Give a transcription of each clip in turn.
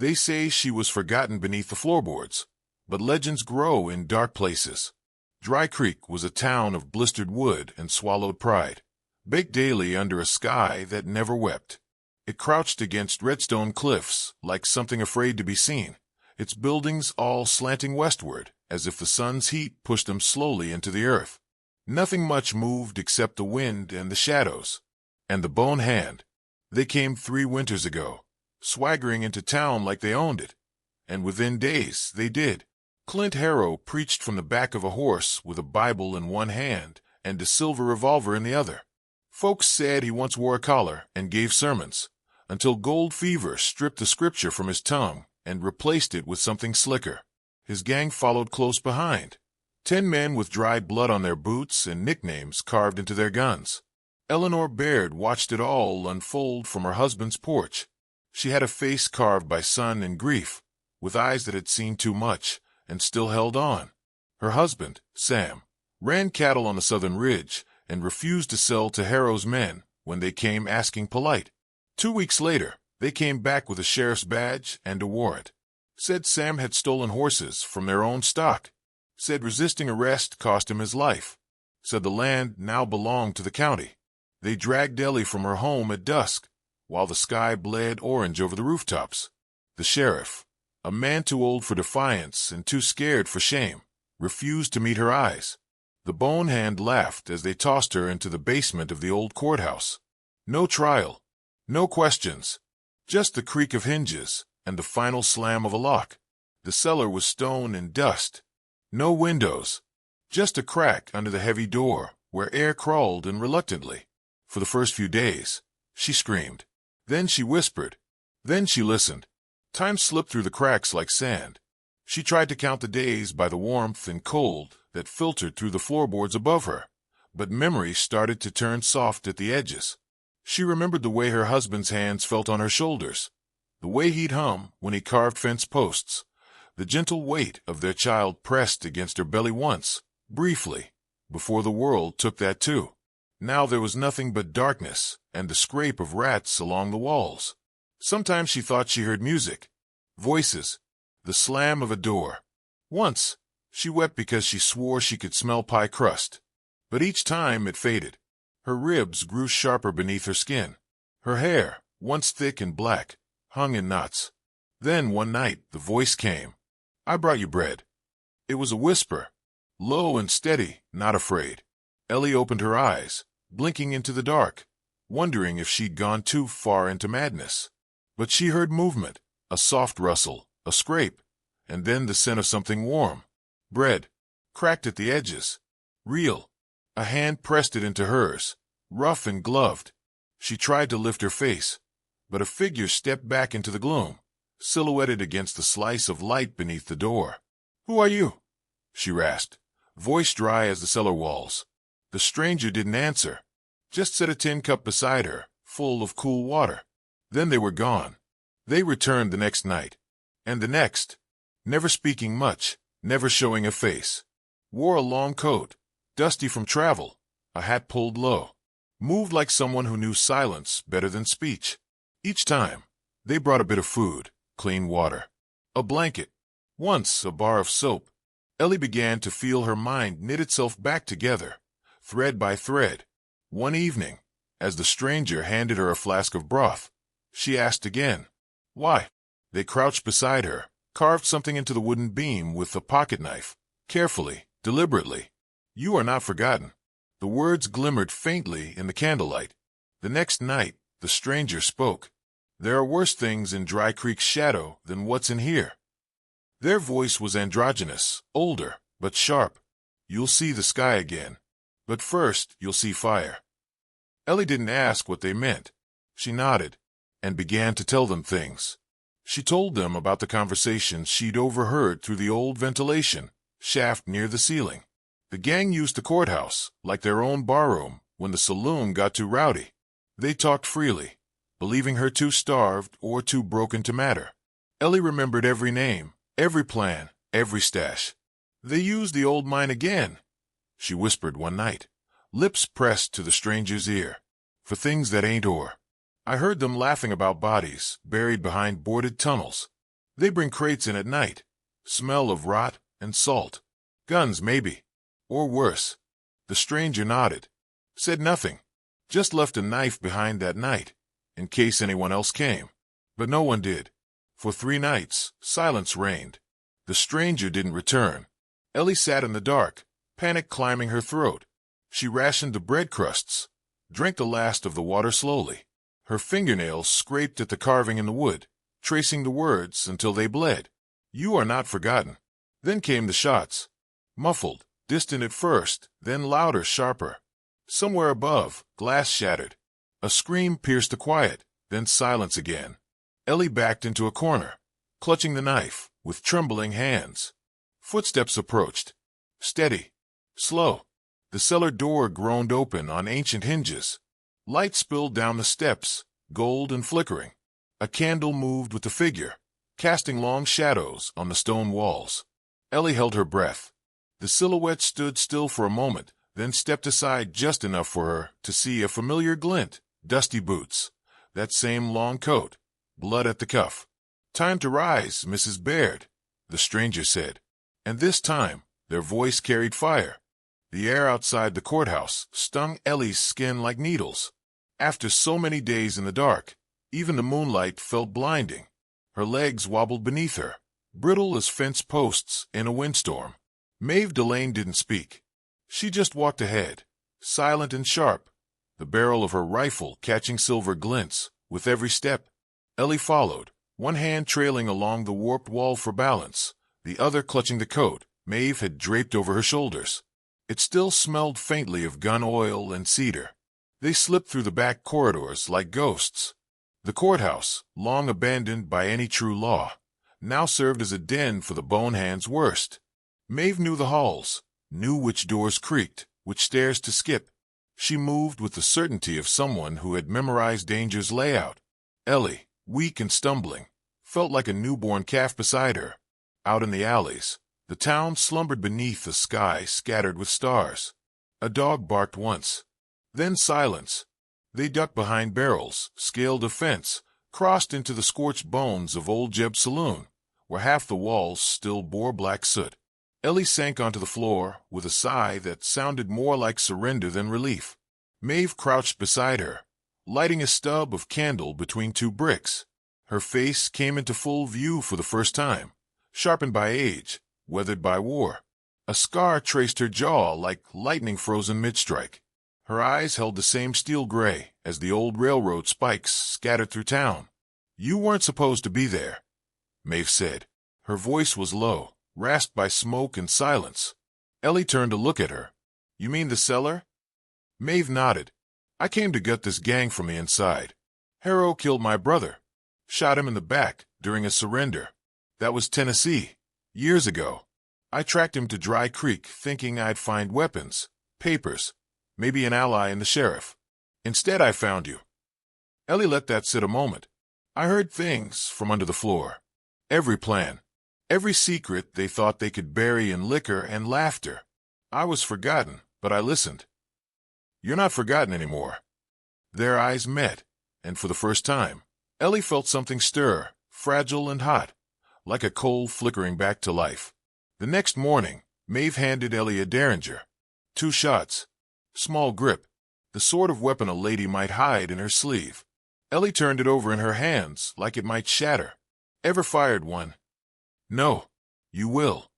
They say she was forgotten beneath the floorboards, but legends grow in dark places. Dry Creek was a town of blistered wood and swallowed pride, baked daily under a sky that never wept. It crouched against redstone cliffs like something afraid to be seen, its buildings all slanting westward as if the sun's heat pushed them slowly into the earth. Nothing much moved except the wind and the shadows. And the Bone Hand. They came 3 winters ago, swaggering into town like they owned it. And within days they did. Clint Harrow preached from the back of a horse with a Bible in one hand and a silver revolver in the other. Folks said he once wore a collar and gave sermons, until gold fever stripped the scripture from his tongue and replaced it with something slicker. His gang followed close behind, 10 men with dried blood on their boots and nicknames carved into their guns. Eleanor Baird watched it all unfold from her husband's porch. She had a face carved by sun and grief, with eyes that had seen too much and still held on. Her husband, Sam, ran cattle on the southern ridge and refused to sell to Harrow's men when they came asking polite. 2 weeks later, they came back with a sheriff's badge and a warrant. Said Sam had stolen horses from their own stock. Said resisting arrest cost him his life. Said the land now belonged to the county. They dragged Ellie from her home at dusk, while the sky bled orange over the rooftops. The sheriff, a man too old for defiance and too scared for shame, refused to meet her eyes. The Bone Hand laughed as they tossed her into the basement of the old courthouse. No trial, no questions, just the creak of hinges and the final slam of a lock. The cellar was stone and dust. No windows, just a crack under the heavy door where air crawled in reluctantly. For the first few days, she screamed. Then she whispered. Then she listened. Time slipped through the cracks like sand. She tried to count the days by the warmth and cold that filtered through the floorboards above her, but memory started to turn soft at the edges. She remembered the way her husband's hands felt on her shoulders, the way he'd hum when he carved fence posts, the gentle weight of their child pressed against her belly once, briefly, before the world took that too. Now there was nothing but darkness and the scrape of rats along the walls. Sometimes she thought she heard music, voices, the slam of a door. Once, she wept because she swore she could smell pie crust. But each time it faded. Her ribs grew sharper beneath her skin. Her hair, once thick and black, hung in knots. Then one night the voice came. I brought you bread. It was a whisper, low and steady, not afraid. Ellie opened her eyes, blinking into the dark, wondering if she'd gone too far into madness. But she heard movement, a soft rustle, a scrape, and then the scent of something warm. Bread, cracked at the edges. Real. A hand pressed it into hers, rough and gloved. She tried to lift her face, but a figure stepped back into the gloom, silhouetted against the slice of light beneath the door. Who are you? She rasped, voice dry as the cellar walls. The stranger didn't answer, just set a tin cup beside her, full of cool water. Then they were gone. They returned the next night, and the next, never speaking much, never showing a face. Wore a long coat, dusty from travel, a hat pulled low. Moved like someone who knew silence better than speech. Each time, they brought a bit of food, clean water, a blanket, once a bar of soap. Ellie began to feel her mind knit itself back together, thread by thread. One evening, as the stranger handed her a flask of broth, she asked again, why? They crouched beside her, carved something into the wooden beam with a pocket knife, carefully, deliberately. You are not forgotten. The words glimmered faintly in the candlelight. The next night, the stranger spoke. There are worse things in Dry Creek's shadow than what's in here. Their voice was androgynous, older, but sharp. You'll see the sky again. But first, you'll see fire. Ellie didn't ask what they meant. She nodded, and began to tell them things. She told them about the conversations she'd overheard through the old ventilation shaft near the ceiling. The gang used the courthouse like their own barroom when the saloon got too rowdy. They talked freely, believing her too starved or too broken to matter. Ellie remembered every name, every plan, every stash. They used the old mine again, she whispered one night, lips pressed to the stranger's ear, for things that ain't ore. I heard them laughing about bodies buried behind boarded tunnels. They bring crates in at night. Smell of rot and salt. Guns, maybe. Or worse. The stranger nodded. Said nothing. Just left a knife behind that night, in case anyone else came. But no one did. For 3 nights, silence reigned. The stranger didn't return. Ellie sat in the dark, panic climbing her throat. She rationed the bread crusts, drank the last of the water slowly. Her fingernails scraped at the carving in the wood, tracing the words until they bled. You are not forgotten. Then came the shots. Muffled, distant at first, then louder, sharper. Somewhere above, glass shattered. A scream pierced the quiet, then silence again. Ellie backed into a corner, clutching the knife, with trembling hands. Footsteps approached. Steady. Slow. The cellar door groaned open on ancient hinges. Light spilled down the steps, gold and flickering. A candle moved with the figure, casting long shadows on the stone walls. Ellie held her breath. The silhouette stood still for a moment, then stepped aside just enough for her to see a familiar glint. Dusty boots. That same long coat. Blood at the cuff. Time to rise, Mrs. Baird, the stranger said. And this time, their voice carried fire. The air outside the courthouse stung Ellie's skin like needles. After so many days in the dark, even the moonlight felt blinding. Her legs wobbled beneath her, brittle as fence posts in a windstorm. Maeve Delane didn't speak. She just walked ahead, silent and sharp, the barrel of her rifle catching silver glints with every step. Ellie followed, one hand trailing along the warped wall for balance, the other clutching the coat Maeve had draped over her shoulders. It still smelled faintly of gun oil and cedar. They slipped through the back corridors like ghosts. The courthouse, long abandoned by any true law, now served as a den for the bonehand's worst. Maeve knew the halls, knew which doors creaked, which stairs to skip. She moved with the certainty of someone who had memorized danger's layout. Ellie, weak and stumbling, felt like a newborn calf beside her. Out in the alleys, the town slumbered beneath a sky scattered with stars. A dog barked once. Then silence. They ducked behind barrels, scaled a fence, crossed into the scorched bones of Old Jeb's saloon, where half the walls still bore black soot. Ellie sank onto the floor with a sigh that sounded more like surrender than relief. Maeve crouched beside her, lighting a stub of candle between 2 bricks. Her face came into full view for the first time, sharpened by age, weathered by war. A scar traced her jaw like lightning frozen mid-strike. Her eyes held the same steel gray as the old railroad spikes scattered through town. You weren't supposed to be there, Maeve said. Her voice was low, rasped by smoke and silence. Ellie turned to look at her. You mean the cellar? Maeve nodded. I came to gut this gang from the inside. Harrow killed my brother. Shot him in the back during a surrender. That was Tennessee. Years ago. I tracked him to Dry Creek thinking I'd find weapons, papers, maybe an ally in the sheriff. Instead, I found you. Ellie let that sit a moment. I heard things from under the floor. Every plan. Every secret they thought they could bury in liquor and laughter. I was forgotten, but I listened. You're not forgotten anymore. Their eyes met, and for the first time, Ellie felt something stir, fragile and hot, like a coal flickering back to life. The next morning, Maeve handed Ellie a Derringer. 2 shots. Small grip. The sort of weapon a lady might hide in her sleeve. Ellie turned it over in her hands like it might shatter. Ever fired one? No. You will.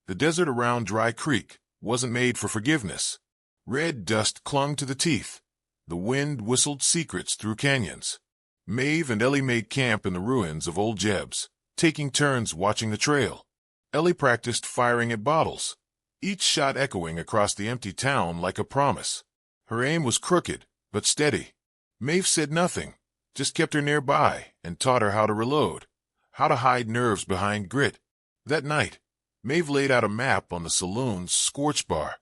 The desert around Dry Creek wasn't made for forgiveness. Red dust clung to the teeth. The wind whistled secrets through canyons. Maeve and Ellie made camp in the ruins of Old Jeb's, taking turns watching the trail. Ellie practiced firing at bottles, each shot echoing across the empty town like a promise. Her aim was crooked, but steady. Maeve said nothing, just kept her nearby and taught her how to reload, how to hide nerves behind grit. That night, Maeve laid out a map on the saloon's scorch bar.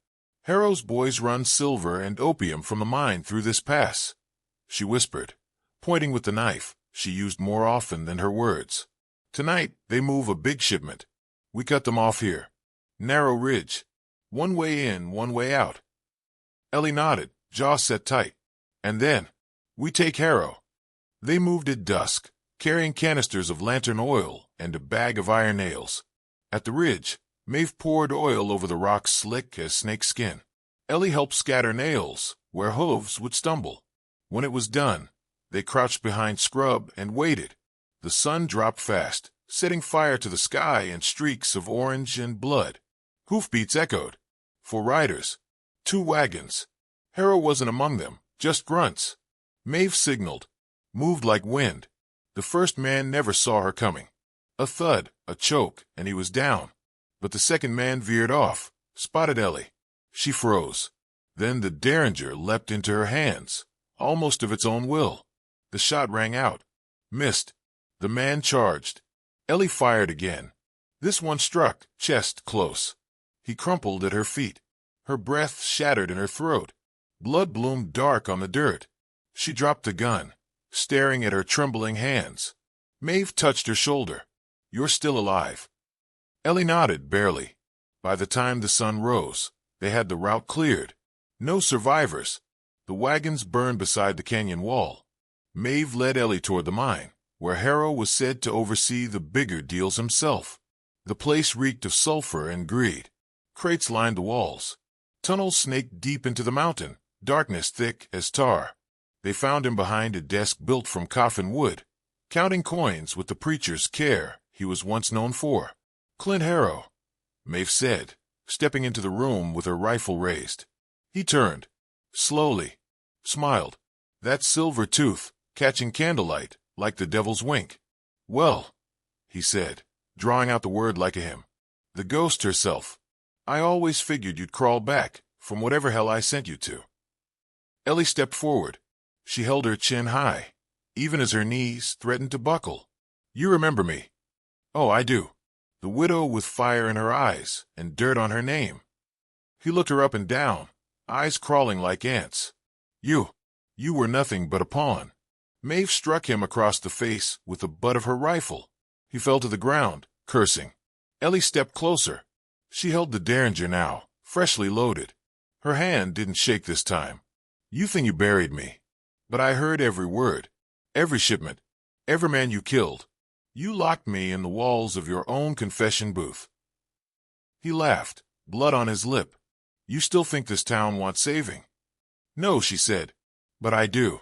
Harrow's boys run silver and opium from the mine through this pass, she whispered, pointing with the knife she used more often than her words. Tonight, they move a big shipment. We cut them off here. Narrow ridge. One way in, one way out. Ellie nodded, jaw set tight. And then, we take Harrow. They moved at dusk, carrying canisters of lantern oil and a bag of iron nails. At the ridge, Maeve poured oil over the rocks slick as snake skin. Ellie helped scatter nails where hooves would stumble. When it was done, they crouched behind scrub and waited. The sun dropped fast, setting fire to the sky in streaks of orange and blood. Hoofbeats echoed. 4 riders. 2 wagons. Harrow wasn't among them, just grunts. Maeve signaled. Moved like wind. The first man never saw her coming. A thud, a choke, and he was down. But the second man veered off, spotted Ellie. She froze. Then the derringer leapt into her hands, almost of its own will. The shot rang out. Missed. The man charged. Ellie fired again. This one struck, chest close. He crumpled at her feet. Her breath shattered in her throat. Blood bloomed dark on the dirt. She dropped the gun, staring at her trembling hands. Maeve touched her shoulder. You're still alive. Ellie nodded, barely. By the time the sun rose, they had the route cleared. No survivors. The wagons burned beside the canyon wall. Maeve led Ellie toward the mine, where Harrow was said to oversee the bigger deals himself. The place reeked of sulfur and greed. Crates lined the walls. Tunnels snaked deep into the mountain, darkness thick as tar. They found him behind a desk built from coffin wood, counting coins with the preacher's care he was once known for. Clint Harrow, Maeve said, stepping into the room with her rifle raised. He turned, slowly, smiled. That silver tooth, catching candlelight, like the devil's wink. Well, he said, drawing out the word like a hymn. The ghost herself. I always figured you'd crawl back from whatever hell I sent you to. Ellie stepped forward. She held her chin high, even as her knees threatened to buckle. You remember me? Oh, I do. The widow with fire in her eyes and dirt on her name. He looked her up and down, eyes crawling like ants. You were nothing but a pawn. Maeve struck him across the face with the butt of her rifle. He fell to the ground, cursing. Ellie stepped closer. She held the derringer now, freshly loaded. Her hand didn't shake this time. You think you buried me. But I heard every word, every shipment, every man you killed. You locked me in the walls of your own confession booth. He laughed, blood on his lip. You still think this town wants saving? No, she said. But I do.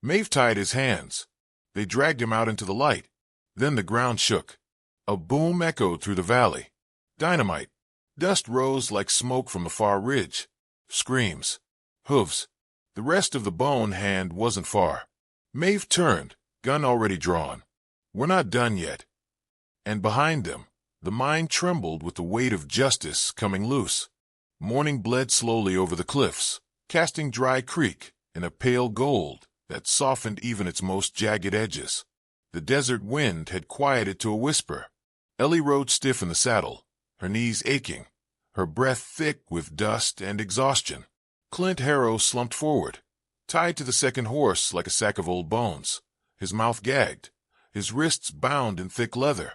Maeve tied his hands. They dragged him out into the light. Then the ground shook. A boom echoed through the valley. Dynamite. Dust rose like smoke from the far ridge. Screams. Hooves. The rest of the bone hand wasn't far. Maeve turned, gun already drawn. We're not done yet. And behind them, the mine trembled with the weight of justice coming loose. Morning bled slowly over the cliffs, casting Dry Creek in a pale gold that softened even its most jagged edges. The desert wind had quieted to a whisper. Ellie rode stiff in the saddle, her knees aching, her breath thick with dust and exhaustion. Clint Harrow slumped forward, tied to the second horse like a sack of old bones, his mouth gagged, his wrists bound in thick leather.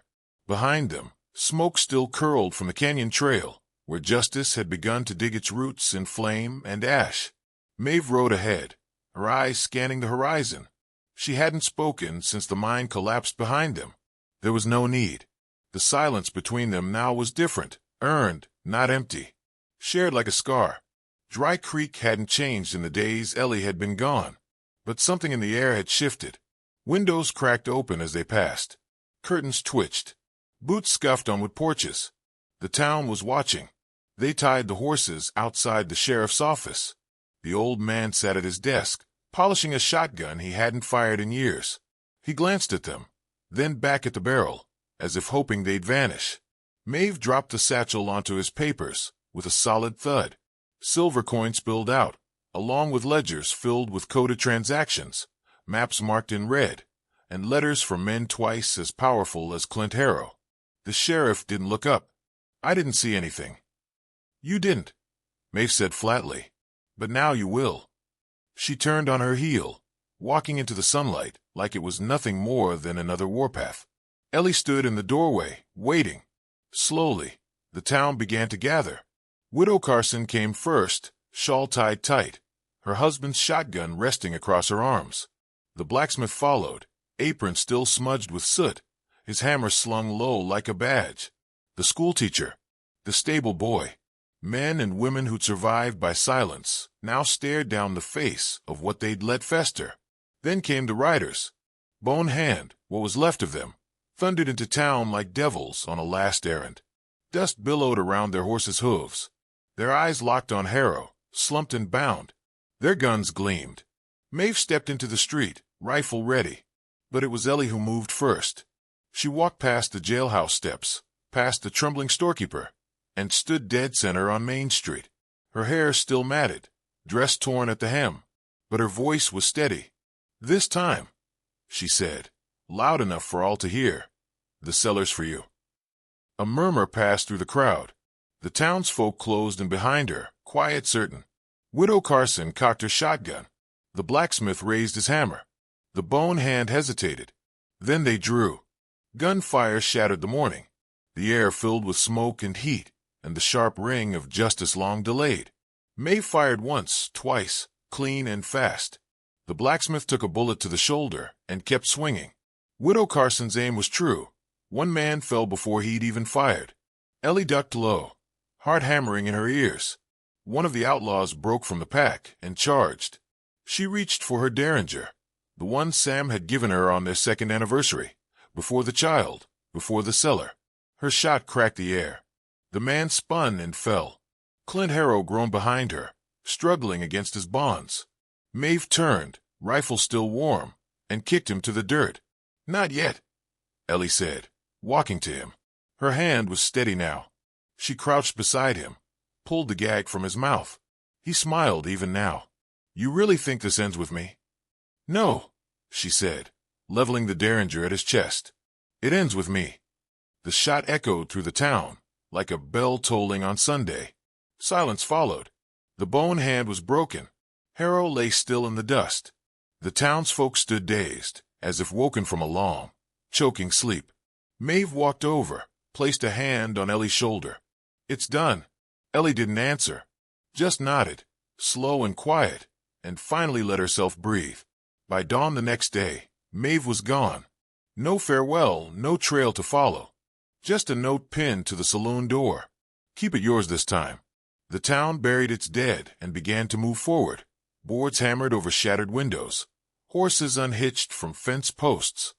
Behind them, smoke still curled from the canyon trail, where justice had begun to dig its roots in flame and ash. Maeve rode ahead, her eyes scanning the horizon. She hadn't spoken since the mine collapsed behind them. There was no need. The silence between them now was different, earned, not empty, shared like a scar. Dry Creek hadn't changed in the days Ellie had been gone, but something in the air had shifted. Windows cracked open as they passed. Curtains twitched. Boots scuffed on wood porches. The town was watching. They tied the horses outside the sheriff's office. The old man sat at his desk, polishing a shotgun he hadn't fired in years. He glanced at them, then back at the barrel, as if hoping they'd vanish. Maeve dropped the satchel onto his papers with a solid thud. Silver coin spilled out, along with ledgers filled with coded transactions, maps marked in red, and letters from men twice as powerful as Clint Harrow. The sheriff didn't look up. I didn't see anything. You didn't, Maeve said flatly. But now you will. She turned on her heel, walking into the sunlight like it was nothing more than another warpath. Ellie stood in the doorway, waiting. Slowly, the town began to gather. Widow Carson came first, shawl tied tight, her husband's shotgun resting across her arms. The blacksmith followed, apron still smudged with soot, his hammer slung low like a badge. The schoolteacher, the stable boy, men and women who'd survived by silence, now stared down the face of what they'd let fester. Then came the riders. Bone Hand, what was left of them, thundered into town like devils on a last errand. Dust billowed around their horses' hooves. Their eyes locked on Harrow, slumped and bound. Their guns gleamed. Maeve stepped into the street, rifle ready. But it was Ellie who moved first. She walked past the jailhouse steps, past the trembling storekeeper, and stood dead center on Main Street. Her hair still matted, dress torn at the hem, but her voice was steady. "This time," she said, loud enough for all to hear, "the cellar's for you." A murmur passed through the crowd. The townsfolk closed in behind her, quiet, certain. Widow Carson cocked her shotgun. The blacksmith raised his hammer. The Bone Hand hesitated. Then they drew. Gunfire shattered the morning. The air filled with smoke and heat, and the sharp ring of justice long delayed. Maeve fired once, twice, clean and fast. The blacksmith took a bullet to the shoulder and kept swinging. Widow Carson's aim was true. One man fell before he'd even fired. Ellie ducked low, heart hammering in her ears. One of the outlaws broke from the pack and charged. She reached for her derringer, the one Sam had given her on their second anniversary, before the child, before the cellar. Her shot cracked the air. The man spun and fell. Clint Harrow groaned behind her, struggling against his bonds. Maeve turned, rifle still warm, and kicked him to the dirt. "Not yet," Ellie said, walking to him. Her hand was steady now. She crouched beside him, pulled the gag from his mouth. He smiled even now. "You really think this ends with me?" "No," she said, leveling the derringer at his chest. "It ends with me." The shot echoed through the town, like a bell tolling on Sunday. Silence followed. The Bone Hand was broken. Harrow lay still in the dust. The townsfolk stood dazed, as if woken from a long, choking sleep. Maeve walked over, placed a hand on Ellie's shoulder. "It's done." Ellie didn't answer, just nodded, slow and quiet, and finally let herself breathe. By dawn the next day, Maeve was gone. No farewell, no trail to follow. Just a note pinned to the saloon door. "Keep it yours this time." The town buried its dead and began to move forward. Boards hammered over shattered windows. Horses unhitched from fence posts.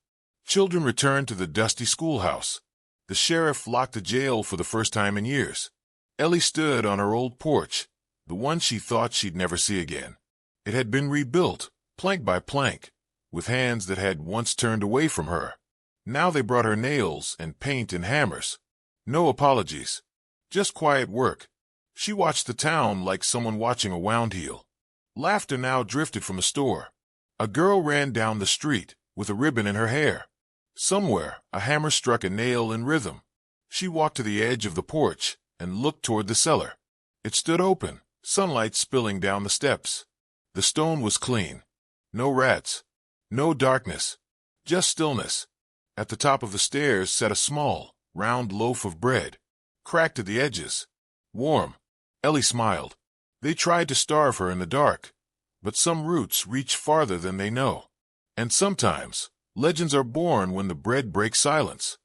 Children returned to the dusty schoolhouse. The sheriff locked the jail for the first time in years. Ellie stood on her old porch, the one she thought she'd never see again. It had been rebuilt, plank by plank, with hands that had once turned away from her. Now they brought her nails and paint and hammers. No apologies, just quiet work. She watched the town like someone watching a wound heal. Laughter now drifted from the store. A girl ran down the street with a ribbon in her hair. Somewhere, a hammer struck a nail in rhythm. She walked to the edge of the porch and looked toward the cellar. It stood open, sunlight spilling down the steps. The stone was clean. No rats. No darkness. Just stillness. At the top of the stairs sat a small, round loaf of bread, cracked at the edges. Warm. Ellie smiled. They tried to starve her in the dark, but some roots reach farther than they know. And sometimes, legends are born when the bread breaks silence.